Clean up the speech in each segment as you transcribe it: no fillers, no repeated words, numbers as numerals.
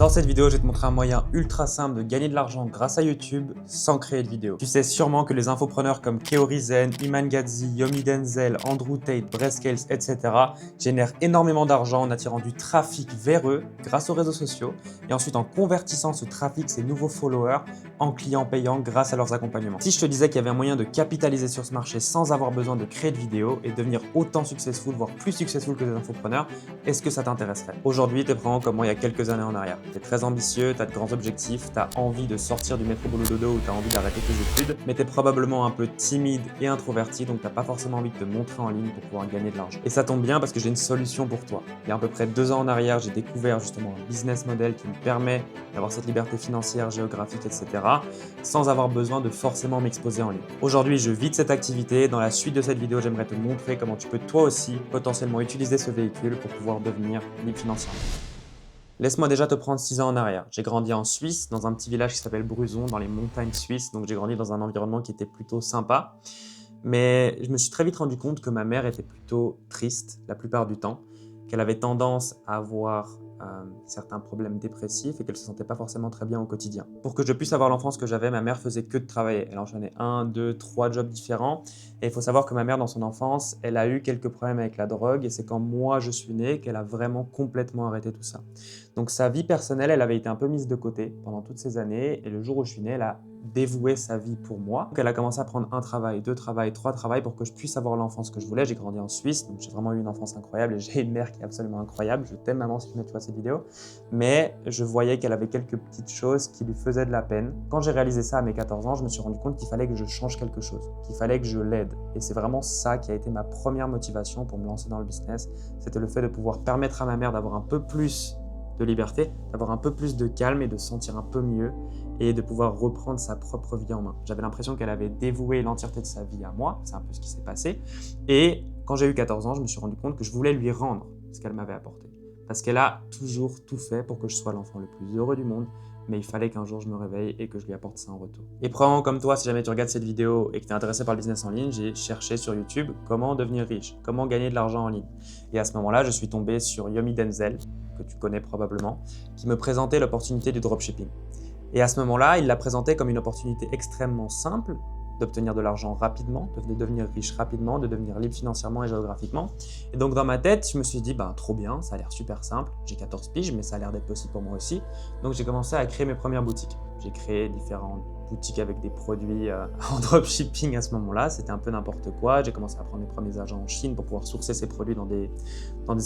Dans cette vidéo, je vais te montrer un moyen ultra simple de gagner de l'argent grâce à YouTube sans créer de vidéo. Tu sais sûrement que les infopreneurs comme Keorizen, Iman Gadzhi, Yomi Denzel, Andrew Tate, Brescales, etc. génèrent énormément d'argent en attirant du trafic vers eux grâce aux réseaux sociaux et ensuite en convertissant ce trafic, ces nouveaux followers, en clients payants grâce à leurs accompagnements. Si je te disais qu'il y avait un moyen de capitaliser sur ce marché sans avoir besoin de créer de vidéos et devenir autant successful, voire plus successful que les infopreneurs, est-ce que ça t'intéresserait? Aujourd'hui, tu es vraiment comme moi il y a quelques années en arrière. Tu es très ambitieux, tu as de grands objectifs, tu as envie de sortir du métro boulot dodo ou tu as envie d'arrêter tes études, mais tu es probablement un peu timide et introverti, donc tu n'as pas forcément envie de te montrer en ligne pour pouvoir gagner de l'argent. Et ça tombe bien parce que j'ai une solution pour toi. Il y a à peu près 2 ans en arrière, j'ai découvert justement un business model qui me permet d'avoir cette liberté financière, géographique, etc. sans avoir besoin de forcément m'exposer en ligne. Aujourd'hui, je vis de cette activité. Dans la suite de cette vidéo, j'aimerais te montrer comment tu peux toi aussi potentiellement utiliser ce véhicule pour pouvoir devenir libre financièrement. Laisse-moi déjà te prendre 6 ans en arrière. J'ai grandi en Suisse, dans un petit village qui s'appelle Bruzon, dans les montagnes suisses. Donc j'ai grandi dans un environnement qui était plutôt sympa. Mais je me suis très vite rendu compte que ma mère était plutôt triste la plupart du temps, qu'elle avait tendance à avoir certains problèmes dépressifs et qu'elle se sentait pas forcément très bien au quotidien. Pour que je puisse avoir l'enfance que j'avais, ma mère faisait que de travailler. Elle enchaînait 1, 2, 3 jobs différents. Et il faut savoir que ma mère, dans son enfance, elle a eu quelques problèmes avec la drogue et c'est quand moi je suis né qu'elle a vraiment complètement arrêté tout ça. Donc sa vie personnelle, elle avait été un peu mise de côté pendant toutes ces années et le jour où je suis né, elle a dévoué sa vie pour moi. Donc elle a commencé à prendre 1 travail, 2 travails, 3 travails pour que je puisse avoir l'enfance que je voulais. J'ai grandi en Suisse, donc j'ai vraiment eu une enfance incroyable et j'ai une mère qui est absolument incroyable. Je t'aime maman si tu vois cette vidéo. Mais je voyais qu'elle avait quelques petites choses qui lui faisaient de la peine. Quand j'ai réalisé ça à mes 14 ans, je me suis rendu compte qu'il fallait que je change quelque chose, qu'il fallait que je l'aide. Et c'est vraiment ça qui a été ma première motivation pour me lancer dans le business. C'était le fait de pouvoir permettre à ma mère d'avoir un peu plus de liberté, d'avoir un peu plus de calme et de se sentir un peu mieux et de pouvoir reprendre sa propre vie en main. J'avais l'impression qu'elle avait dévoué l'entièreté de sa vie à moi, c'est un peu ce qui s'est passé. Et quand j'ai eu 14 ans, je me suis rendu compte que je voulais lui rendre ce qu'elle m'avait apporté. Parce qu'elle a toujours tout fait pour que je sois l'enfant le plus heureux du monde, mais il fallait qu'un jour je me réveille et que je lui apporte ça en retour. Et probablement comme toi, si jamais tu regardes cette vidéo et que tu es intéressé par le business en ligne, j'ai cherché sur YouTube comment devenir riche, comment gagner de l'argent en ligne. Et à ce moment-là, je suis tombé sur Yomi Denzel, que tu connais probablement, qui me présentait l'opportunité du dropshipping. Et à ce moment-là, il l'a présenté comme une opportunité extrêmement simple d'obtenir de l'argent rapidement, de devenir riche rapidement, de devenir libre financièrement et géographiquement. Et donc dans ma tête, je me suis dit, trop bien, ça a l'air super simple. J'ai 14 piges, mais ça a l'air d'être possible pour moi aussi. Donc j'ai commencé à créer mes premières boutiques. J'ai créé différentes boutiques avec des produits en dropshipping à ce moment-là. C'était un peu n'importe quoi. J'ai commencé à prendre mes premiers agents en Chine pour pouvoir sourcer ces produits dans des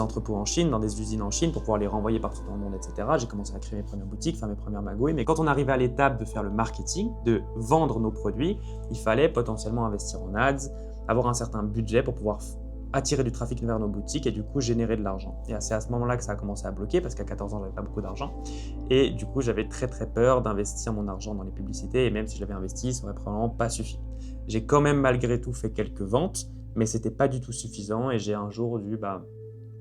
entrepôts en Chine, dans des usines en Chine pour pouvoir les renvoyer partout dans le monde, etc. J'ai commencé à créer mes premières boutiques, faire mes premières magouilles. Mais quand on arrivait à l'étape de faire le marketing, de vendre nos produits, il fallait potentiellement investir en ads, avoir un certain budget pour pouvoir attirer du trafic vers nos boutiques et du coup générer de l'argent. Et c'est à ce moment-là que ça a commencé à bloquer parce qu'à 14 ans, j'avais pas beaucoup d'argent. Et du coup, j'avais très peur d'investir mon argent dans les publicités et même si je l'avais investi, ça aurait probablement pas suffi. J'ai quand même malgré tout fait quelques ventes, mais c'était pas du tout suffisant et j'ai un jour dû,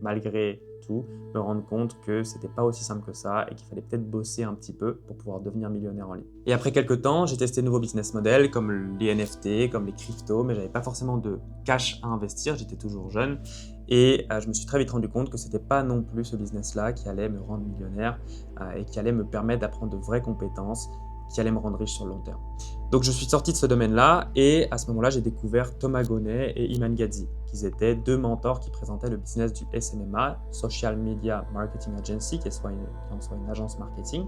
malgré tout, me rendre compte que c'était pas aussi simple que ça et qu'il fallait peut-être bosser un petit peu pour pouvoir devenir millionnaire en ligne. Et après quelques temps, j'ai testé de nouveaux business models comme les NFT, comme les cryptos, mais j'avais pas forcément de cash à investir, j'étais toujours jeune et je me suis très vite rendu compte que c'était pas non plus ce business-là qui allait me rendre millionnaire et qui allait me permettre d'apprendre de vraies compétences qui allait me rendre riche sur le long terme. Donc je suis sorti de ce domaine-là et à ce moment-là, j'ai découvert Thomas Gonnet et Iman Gadzhi, qui étaient 2 mentors qui présentaient le business du SMMA, Social Media Marketing Agency, qui est soit une agence marketing.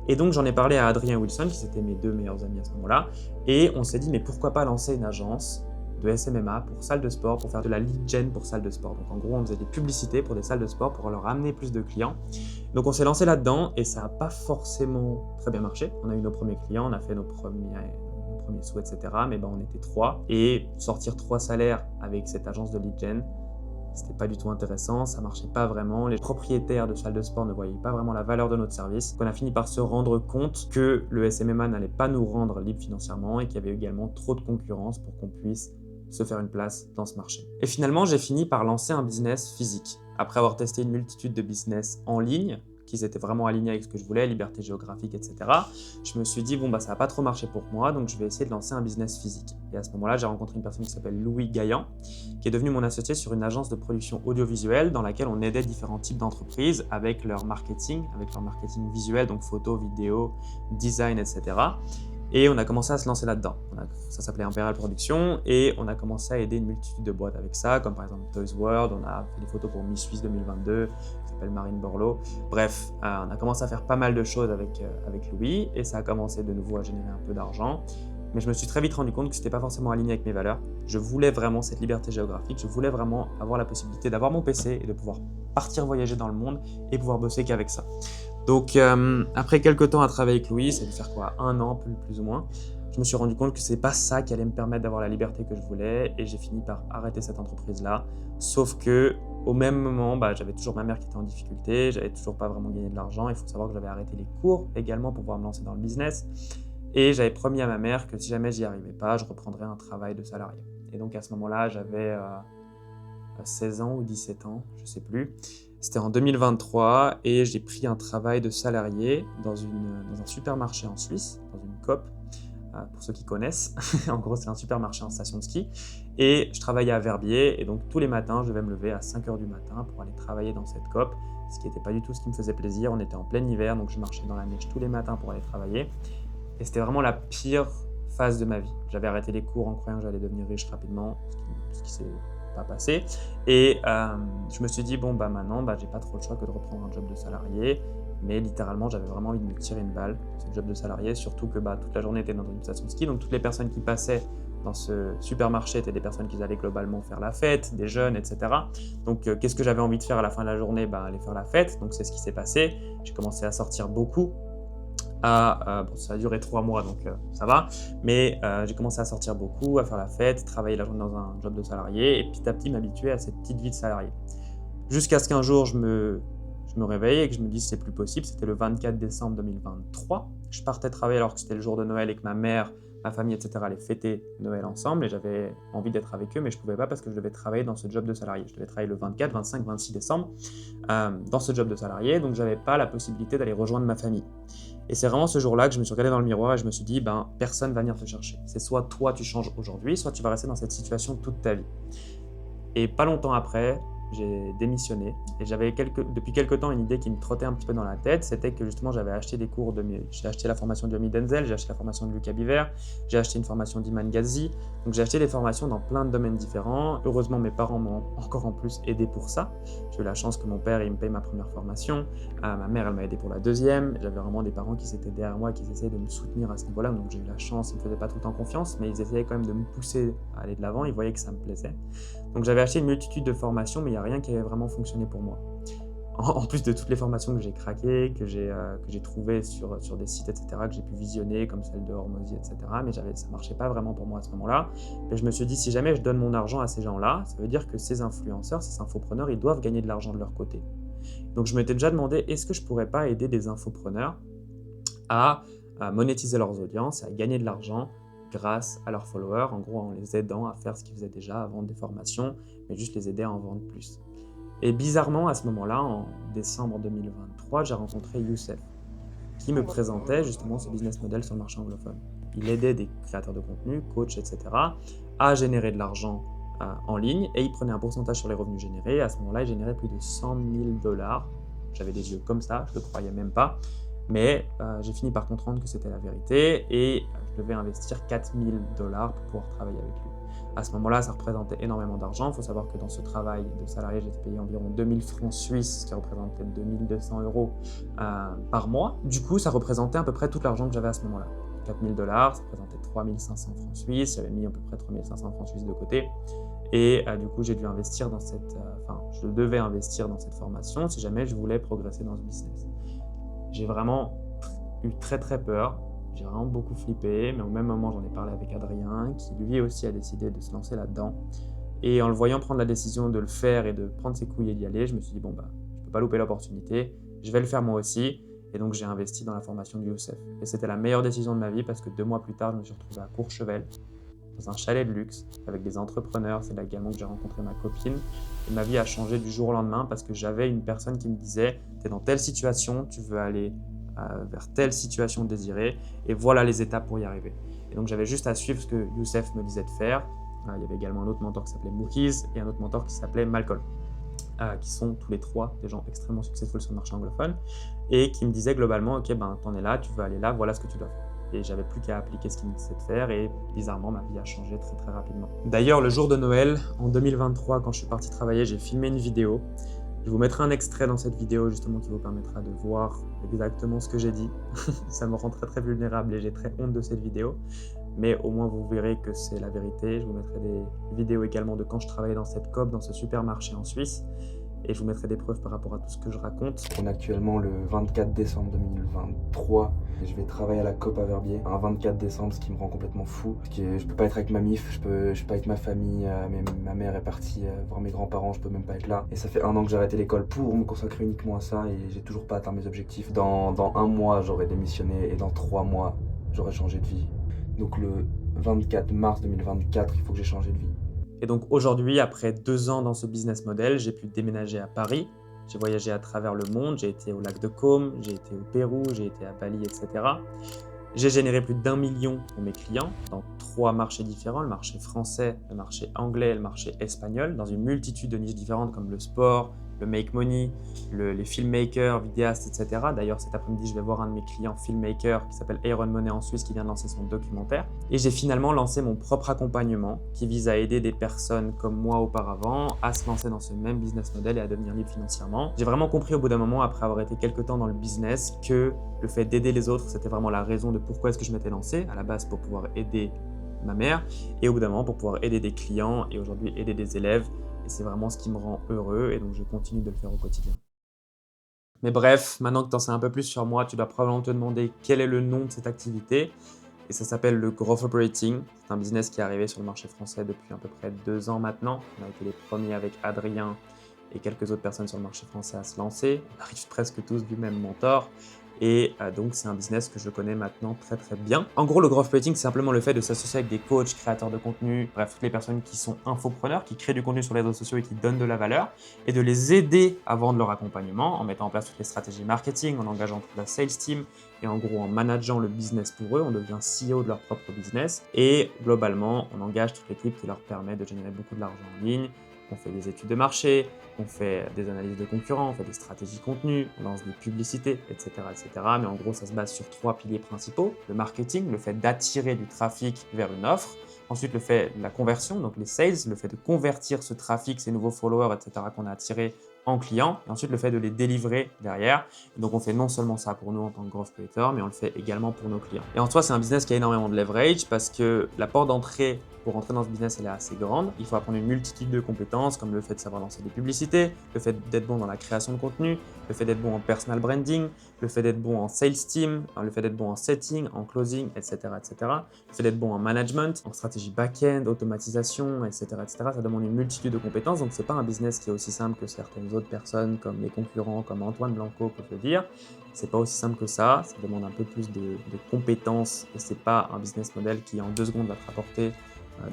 Et donc j'en ai parlé à Adrien Wilson, qui étaient mes 2 meilleurs amis à ce moment-là, et on s'est dit mais pourquoi pas lancer une agence de SMMA pour salles de sport, pour faire de la lead gen pour salles de sport. Donc en gros, on faisait des publicités pour des salles de sport pour leur amener plus de clients. Donc on s'est lancé là-dedans et ça n'a pas forcément très bien marché. On a eu nos premiers clients, on a fait nos premiers sous, etc. Mais on était 3 et sortir 3 salaires avec cette agence de lead gen, c'était pas du tout intéressant, ça marchait pas vraiment. Les propriétaires de salles de sport ne voyaient pas vraiment la valeur de notre service. On a fini par se rendre compte que le SMMA n'allait pas nous rendre libre financièrement et qu'il y avait également trop de concurrence pour qu'on puisse se faire une place dans ce marché. Et finalement, j'ai fini par lancer un business physique. Après avoir testé une multitude de business en ligne, qui étaient vraiment alignés avec ce que je voulais, liberté géographique, etc. Je me suis dit, bon, bah, ça va pas trop marcher pour moi, donc je vais essayer de lancer un business physique. Et à ce moment-là, j'ai rencontré une personne qui s'appelle Louis Gaillan, qui est devenu mon associé sur une agence de production audiovisuelle dans laquelle on aidait différents types d'entreprises avec leur marketing visuel, donc photo, vidéo, design, etc. Et on a commencé à se lancer là-dedans. Ça s'appelait Imperial Productions et on a commencé à aider une multitude de boîtes avec ça, comme par exemple Toys World, on a fait des photos pour Miss Suisse 2022, qui s'appelle Marine Borloo. Bref, on a commencé à faire pas mal de choses avec Louis et ça a commencé de nouveau à générer un peu d'argent. Mais je me suis très vite rendu compte que ce n'était pas forcément aligné avec mes valeurs. Je voulais vraiment cette liberté géographique, je voulais vraiment avoir la possibilité d'avoir mon PC et de pouvoir partir voyager dans le monde et pouvoir bosser qu'avec ça. Donc après quelques temps à travailler avec Louis, ça a dû faire quoi, 1 an plus ou moins, je me suis rendu compte que c'est pas ça qui allait me permettre d'avoir la liberté que je voulais et j'ai fini par arrêter cette entreprise-là. Sauf que au même moment, j'avais toujours ma mère qui était en difficulté, j'avais toujours pas vraiment gagné de l'argent. Il faut savoir que j'avais arrêté les cours également pour pouvoir me lancer dans le business et j'avais promis à ma mère que si jamais j'y arrivais pas, je reprendrais un travail de salarié. Et donc à ce moment-là, j'avais 16 ans ou 17 ans, je sais plus. C'était en 2023 et j'ai pris un travail de salarié dans un supermarché en Suisse, dans une Coop, pour ceux qui connaissent. En gros, c'est un supermarché en station de ski. Et je travaillais à Verbier et donc tous les matins, je devais me lever à 5h du matin pour aller travailler dans cette Coop, ce qui n'était pas du tout ce qui me faisait plaisir. On était en plein hiver, donc je marchais dans la neige tous les matins pour aller travailler. Et c'était vraiment la pire phase de ma vie. J'avais arrêté les cours en croyant que j'allais devenir riche rapidement, ce qui s'est pas passé. Et je me suis dit, bon, maintenant, j'ai pas trop le choix que de reprendre un job de salarié. Mais littéralement, j'avais vraiment envie de me tirer une balle, ce job de salarié, surtout que toute la journée était dans une station de ski. Donc toutes les personnes qui passaient dans ce supermarché étaient des personnes qui allaient globalement faire la fête, des jeunes, etc. Donc qu'est-ce que j'avais envie de faire à la fin de la journée? Aller faire la fête. Donc c'est ce qui s'est passé. J'ai commencé à sortir beaucoup. Ça a duré 3 mois, donc ça va. Mais j'ai commencé à sortir beaucoup, à faire la fête, travailler la journée dans un job de salarié et petit à petit m'habituer à cette petite vie de salarié. Jusqu'à ce qu'un jour, je me réveille et que je me dise c'est plus possible. C'était le 24 décembre 2023. Je partais travailler alors que c'était le jour de Noël et que ma mère, ma famille, etc. allaient fêter Noël ensemble et j'avais envie d'être avec eux, mais je ne pouvais pas parce que je devais travailler dans ce job de salarié. Je devais travailler le 24, 25, 26 décembre dans ce job de salarié, donc je n'avais pas la possibilité d'aller rejoindre ma famille. Et c'est vraiment ce jour-là que je me suis regardé dans le miroir et je me suis dit, personne va venir te chercher. C'est soit toi tu changes aujourd'hui, soit tu vas rester dans cette situation toute ta vie. Et pas longtemps après, j'ai démissionné et j'avais depuis quelques temps une idée qui me trottait un petit peu dans la tête, c'était que justement j'avais acheté des cours j'ai acheté la formation de Yomi Denzel, j'ai acheté la formation de Lucas Biver, j'ai acheté une formation d'Iman Ghazi, donc j'ai acheté des formations dans plein de domaines différents. Heureusement mes parents m'ont encore en plus aidé pour ça. J'ai eu la chance que mon père il me paye ma première formation, ma mère elle m'a aidé pour la deuxième, j'avais vraiment des parents qui s'étaient derrière moi et qui essayaient de me soutenir à ce niveau-là, donc j'ai eu la chance, ils me faisaient pas tout le temps confiance, mais ils essayaient quand même de me pousser à aller de l'avant, ils voyaient que ça me plaisait. Donc j'avais acheté une multitude de formations, mais il n'y a rien qui avait vraiment fonctionné pour moi. En plus de toutes les formations que j'ai craquées, que j'ai trouvées sur des sites, etc., que j'ai pu visionner, comme celle de Hormozy, etc., mais ça ne marchait pas vraiment pour moi à ce moment-là. Et je me suis dit, si jamais je donne mon argent à ces gens-là, ça veut dire que ces influenceurs, ces infopreneurs, ils doivent gagner de l'argent de leur côté. Donc je m'étais déjà demandé, est-ce que je ne pourrais pas aider des infopreneurs à monétiser leurs audiences, à gagner de l'argent grâce à leurs followers, en gros en les aidant à faire ce qu'ils faisaient déjà, à vendre des formations, mais juste les aider à en vendre plus. Et bizarrement, à ce moment-là, en décembre 2023, j'ai rencontré Youssef, qui me présentait justement ce business model sur le marché anglophone. Il aidait des créateurs de contenu, coachs, etc., à générer de l'argent en ligne, et il prenait un pourcentage sur les revenus générés. À ce moment-là, il générait plus de 100 000 $. J'avais des yeux comme ça, je ne le croyais même pas. Mais j'ai fini par comprendre que c'était la vérité et je devais investir 4 000 $ pour pouvoir travailler avec lui. À ce moment-là, ça représentait énormément d'argent. Il faut savoir que dans ce travail de salarié, j'étais payé environ 2 000 francs suisses, ce qui représentait 2 200 € par mois. Du coup, ça représentait à peu près tout l'argent que j'avais à ce moment-là. 4 000 $, ça représentait 3 500 francs suisses. J'avais mis à peu près 3 500 francs suisses de côté. Et du coup, j'ai dû investir je devais investir dans cette formation si jamais je voulais progresser dans ce business. J'ai vraiment eu très très peur, j'ai vraiment beaucoup flippé, mais au même moment j'en ai parlé avec Adrien, qui lui aussi a décidé de se lancer là-dedans. Et en le voyant prendre la décision de le faire et de prendre ses couilles et d'y aller, je me suis dit je peux pas louper l'opportunité, je vais le faire moi aussi. Et donc j'ai investi dans la formation de Youssef. Et c'était la meilleure décision de ma vie parce que 2 mois plus tard, je me suis retrouvé à Courchevel dans un chalet de luxe avec des entrepreneurs. C'est là également que j'ai rencontré ma copine. Et ma vie a changé du jour au lendemain parce que j'avais une personne qui me disait « tu es dans telle situation, tu veux aller vers telle situation désirée et voilà les étapes pour y arriver ». Et donc j'avais juste à suivre ce que Youssef me disait de faire. Il y avait également un autre mentor qui s'appelait Mouhiz et un autre mentor qui s'appelait Malcolm, qui sont tous les trois des gens extrêmement successful sur le marché anglophone et qui me disaient globalement « ok, t'en es là, tu veux aller là, voilà ce que tu dois faire ». Et j'avais plus qu'à appliquer ce qu'ils me disaient de faire et bizarrement ma vie a changé très très rapidement. D'ailleurs, le jour de Noël, en 2023, quand je suis parti travailler, j'ai filmé une vidéo. Je vous mettrai un extrait dans cette vidéo justement qui vous permettra de voir exactement ce que j'ai dit. Ça me rend très très vulnérable et j'ai très honte de cette vidéo. Mais au moins vous verrez que c'est la vérité. Je vous mettrai des vidéos également de quand je travaillais dans cette coop, dans ce supermarché en Suisse. Et je vous mettrai des preuves par rapport à tout ce que je raconte. On est actuellement le 24 décembre 2023. Je vais travailler à la coop à Verbier un 24 décembre, ce qui me rend complètement fou. Parce que je peux pas être avec ma mif, je peux pas être avec ma famille, ma mère est partie voir mes grands-parents, je peux même pas être là. Et ça fait 1 an que j'ai arrêté l'école pour me consacrer uniquement à ça et j'ai toujours pas atteint mes objectifs. Dans 1 mois, j'aurai démissionné et dans 3 mois, j'aurai changé de vie. Donc le 24 mars 2024, il faut que j'ai changé de vie. Et donc aujourd'hui, après 2 ans dans ce business model, j'ai pu déménager à Paris. J'ai voyagé à travers le monde, j'ai été au lac de Côme, j'ai été au Pérou, j'ai été à Bali, etc. J'ai généré plus d'1 million pour mes clients dans 3 marchés différents, le marché français, le marché anglais et le marché espagnol, dans une multitude de niches différentes comme le sport, le make money, les filmmakers, vidéastes, etc. D'ailleurs, cet après-midi, je vais voir un de mes clients filmmakers qui s'appelle Aaron Money en Suisse qui vient de lancer son documentaire. Et j'ai finalement lancé mon propre accompagnement qui vise à aider des personnes comme moi auparavant à se lancer dans ce même business model et à devenir libre financièrement. J'ai vraiment compris au bout d'un moment, après avoir été quelques temps dans le business, que le fait d'aider les autres, c'était vraiment la raison de pourquoi est-ce que je m'étais lancé, à la base pour pouvoir aider ma mère et au bout d'un moment pour pouvoir aider des clients et aujourd'hui aider des élèves. Et c'est vraiment ce qui me rend heureux et donc je continue de le faire au quotidien. Mais bref, maintenant que tu en sais un peu plus sur moi, tu dois probablement te demander quel est le nom de cette activité. Et ça s'appelle le Growth Operating. C'est un business qui est arrivé sur le marché français depuis à peu près 2 ans maintenant. On a été les premiers avec Adrien et quelques autres personnes sur le marché français à se lancer. On arrive presque tous du même mentor. Et donc, c'est un business que je connais maintenant très très bien. En gros, le growth marketing, c'est simplement le fait de s'associer avec des coachs, créateurs de contenu, bref, toutes les personnes qui sont infopreneurs, qui créent du contenu sur les réseaux sociaux et qui donnent de la valeur, et de les aider à vendre leur accompagnement en mettant en place toutes les stratégies marketing, en engageant toute la sales team, et en gros en manageant le business pour eux. On devient CEO de leur propre business, et globalement, on engage toute l'équipe qui leur permet de générer beaucoup de l'argent en ligne. On fait des études de marché, on fait des analyses de concurrents, on fait des stratégies contenu, on lance des publicités, etc., etc. Mais en gros, ça se base sur 3 piliers principaux. Le marketing, le fait d'attirer du trafic vers une offre. Ensuite, le fait de la conversion, donc les sales, le fait de convertir ce trafic, ces nouveaux followers, etc. qu'on a attirés en clients. Et ensuite, le fait de les délivrer derrière. Et donc, on fait non seulement ça pour nous en tant que growth creator, mais on le fait également pour nos clients. Et en soi, c'est un business qui a énormément de leverage parce que la porte d'entrée pour rentrer dans ce business, elle est assez grande. Il faut apprendre une multitude de compétences comme le fait de savoir lancer des publicités, le fait d'être bon dans la création de contenu, le fait d'être bon en personal branding, le fait d'être bon en sales team, le fait d'être bon en setting, en closing, etc., etc. Le fait d'être bon en management, en stratégie back-end, automatisation, etc., etc. Ça demande une multitude de compétences. Donc, c'est pas un business qui est aussi simple que certaines autres personnes comme les concurrents, comme Antoine Blanco peuvent le dire. C'est pas aussi simple que ça demande un peu plus de compétences et c'est pas un business model qui en 2 secondes va te rapporter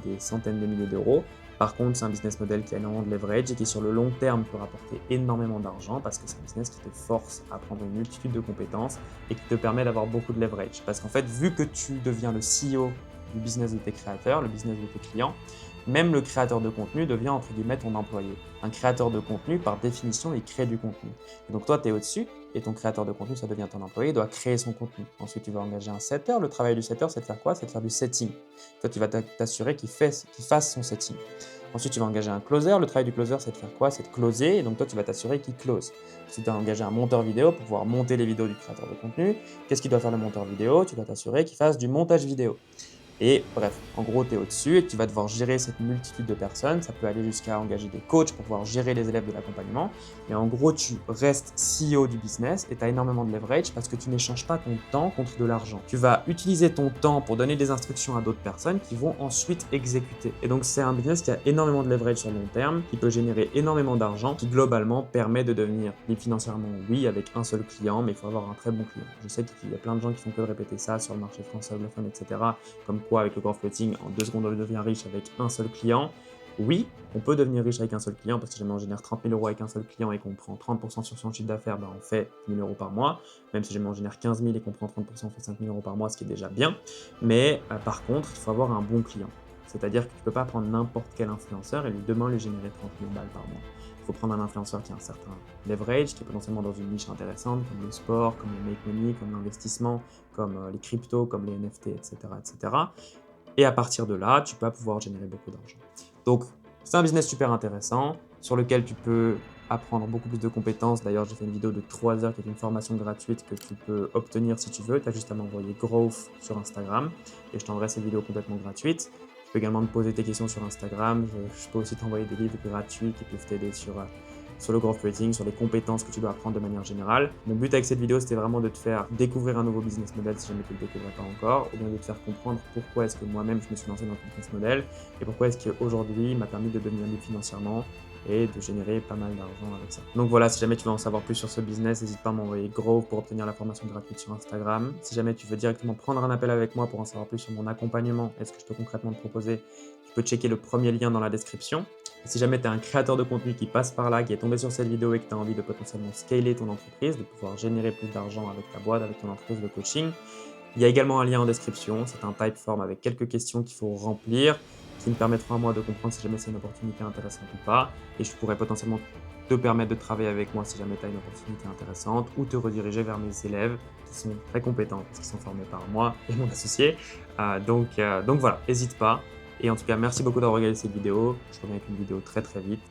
des centaines de milliers d'euros. Par contre, c'est un business model qui a énormément de leverage et qui sur le long terme peut rapporter énormément d'argent parce que c'est un business qui te force à apprendre une multitude de compétences et qui te permet d'avoir beaucoup de leverage. Parce qu'en fait, vu que tu deviens le CEO du business de tes créateurs, le business de tes clients, même le créateur de contenu devient entre guillemets ton employé. Un créateur de contenu, par définition, il crée du contenu. Et donc toi, tu es au-dessus et ton créateur de contenu, ça devient ton employé, il doit créer son contenu. Ensuite, tu vas engager un setter. Le travail du setter, c'est de faire quoi? C'est de faire du setting. Toi, tu vas t'assurer qu'il fasse son setting. Ensuite, tu vas engager un closer. Le travail du closer, c'est de faire quoi? C'est de closer. Et donc, toi, tu vas t'assurer qu'il close. Ensuite, tu vas engager un monteur vidéo pour pouvoir monter les vidéos du créateur de contenu. Qu'est-ce qu'il doit faire le monteur vidéo? Tu dois t'assurer qu'il fasse du montage vidéo. Et bref, en gros, tu es au-dessus et tu vas devoir gérer cette multitude de personnes. Ça peut aller jusqu'à engager des coachs pour pouvoir gérer les élèves de l'accompagnement. Mais en gros, tu restes CEO du business et tu as énormément de leverage parce que tu n'échanges pas ton temps contre de l'argent. Tu vas utiliser ton temps pour donner des instructions à d'autres personnes qui vont ensuite exécuter. Et donc, c'est un business qui a énormément de leverage sur le long terme, qui peut générer énormément d'argent, qui globalement permet de devenir libre financièrement, oui, avec un seul client, mais il faut avoir un très bon client. Je sais qu'il y a plein de gens qui font que de répéter ça sur le marché français anglophone, etc. Comme pourquoi avec le growth-floating, en 2 secondes, on devient riche avec un seul client. Oui, on peut devenir riche avec un seul client, parce que si jamais on génère 30 000 € avec un seul client et qu'on prend 30% sur son chiffre d'affaires, on fait 10 000 € par mois. Même si jamais on génère 15 000 et qu'on prend 30%, on fait 5 000 € par mois, ce qui est déjà bien. Mais par contre, il faut avoir un bon client. C'est-à-dire que tu ne peux pas prendre n'importe quel influenceur et demain lui générer 30 000 balles par mois. Il faut prendre un influenceur qui a un certain leverage, qui est potentiellement dans une niche intéressante, comme le sport, comme le make money, comme l'investissement, comme les cryptos, comme les NFT, etc., etc. Et à partir de là, tu vas pouvoir générer beaucoup d'argent. Donc, c'est un business super intéressant sur lequel tu peux apprendre beaucoup plus de compétences. D'ailleurs, j'ai fait une vidéo de 3 heures qui est une formation gratuite que tu peux obtenir si tu veux. Tu as juste à m'envoyer Growth sur Instagram et je t'enverrai cette vidéo complètement gratuite. Tu peux également me poser tes questions sur Instagram. Je peux aussi t'envoyer des livres gratuits qui peuvent t'aider sur le growth-floating, sur les compétences que tu dois apprendre de manière générale. Mon but avec cette vidéo, c'était vraiment de te faire découvrir un nouveau business model si jamais tu ne le découvrais pas encore, ou bien de te faire comprendre pourquoi est-ce que moi-même je me suis lancé dans ce business model et pourquoi est-ce qu'aujourd'hui il m'a permis de devenir libre financièrement et de générer pas mal d'argent avec ça. Donc voilà, si jamais tu veux en savoir plus sur ce business, n'hésite pas à m'envoyer Growth pour obtenir la formation gratuite sur Instagram. Si jamais tu veux directement prendre un appel avec moi pour en savoir plus sur mon accompagnement et ce que je peux concrètement te proposer, tu peux checker le premier lien dans la description. Et si jamais tu es un créateur de contenu qui passe par là, qui est tombé sur cette vidéo et que tu as envie de potentiellement scaler ton entreprise, de pouvoir générer plus d'argent avec ta boîte, avec ton entreprise de coaching, il y a également un lien en description. C'est un Typeform avec quelques questions qu'il faut remplir, qui me permettront à moi de comprendre si jamais c'est une opportunité intéressante ou pas. Et je pourrais potentiellement te permettre de travailler avec moi si jamais tu as une opportunité intéressante ou te rediriger vers mes élèves qui sont très compétents parce qu'ils sont formés par moi et mon associé. Donc voilà, n'hésite pas. Et en tout cas, merci beaucoup d'avoir regardé cette vidéo. Je reviens avec une vidéo très très vite.